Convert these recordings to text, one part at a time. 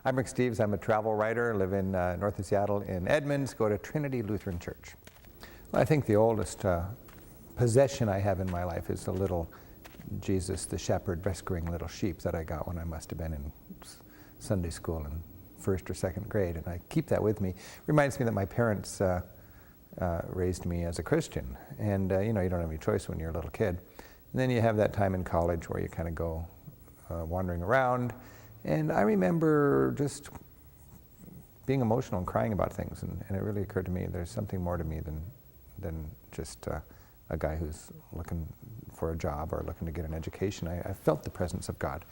I'm Rick Steves. I'm a travel writer. I live in north of Seattle in Edmonds, go to Trinity Lutheran Church. Well, I think the oldest possession I have in my life is the little Jesus the shepherd rescuing little sheep that I got when I must have been in Sunday school in first or second grade, and I keep that with me. Reminds me that my parents raised me as a Christian, and you know, you don't have any choice when you're a little kid. And then you have that time in college where you kind of go wandering around, and I remember just being emotional and crying about things, and it really occurred to me there's something more to me than just a guy who's looking for a job or looking to get an education. I felt the presence of God,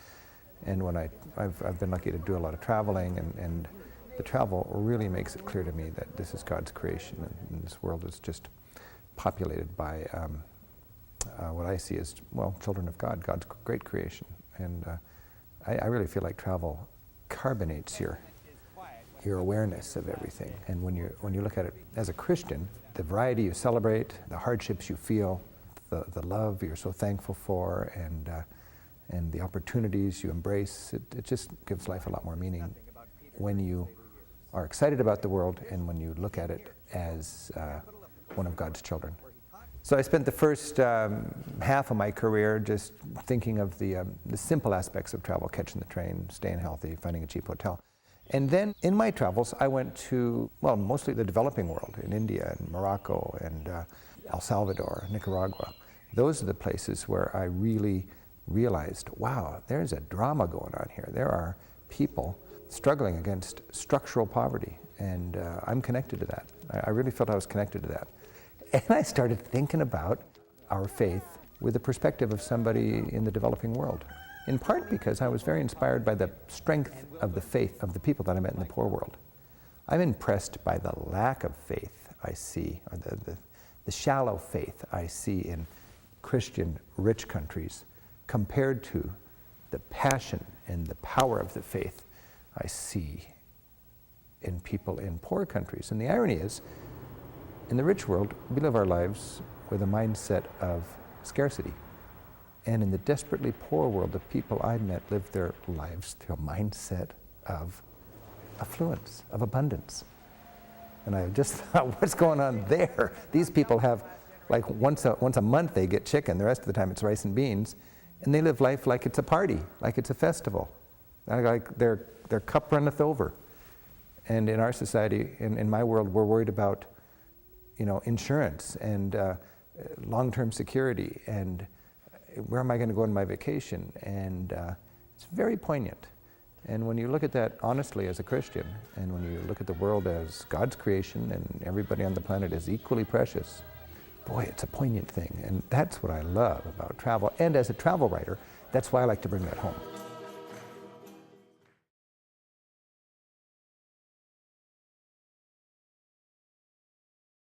and when I've been lucky to do a lot of traveling, and the travel really makes it clear to me that this is God's creation, and this world is just populated by what I see as, well, children of God, God's great creation. And I really feel like travel carbonates your awareness of everything. And when you look at it as a Christian, the variety you celebrate, the hardships you feel, the love you're so thankful for, and the opportunities you embrace, it just gives life a lot more meaning when you are excited about the world and when you look at it as one of God's children. So I spent the first half of my career just thinking of the simple aspects of travel, catching the train, staying healthy, finding a cheap hotel. And then in my travels, I went to, well, mostly the developing world, in India and Morocco and El Salvador, Nicaragua. Those are the places where I really realized, wow, there's a drama going on here. There are people struggling against structural poverty, and I'm connected to that. I really felt I was connected to that. And I started thinking about our faith with the perspective of somebody in the developing world, in part because I was very inspired by the strength of the faith of the people that I met in the poor world. I'm impressed by the lack of faith I see, or the shallow faith I see in Christian rich countries compared to the passion and the power of the faith I see in people in poor countries. And the irony is, in the rich world, we live our lives with a mindset of scarcity. And in the desperately poor world, the people I met lived their lives through a mindset of affluence, of abundance. And I just thought, what's going on there? These people have, like, once a month they get chicken, the rest of the time it's rice and beans, and they live life like it's a party, like it's a festival, like their cup runneth over. And in our society, in my world, we're worried about, you know, insurance and long-term security, and where am I going to go on my vacation? And it's very poignant. And when you look at that honestly as a Christian, and when you look at the world as God's creation and everybody on the planet is equally precious, boy, it's a poignant thing. And that's what I love about travel. And as a travel writer, that's why I like to bring that home.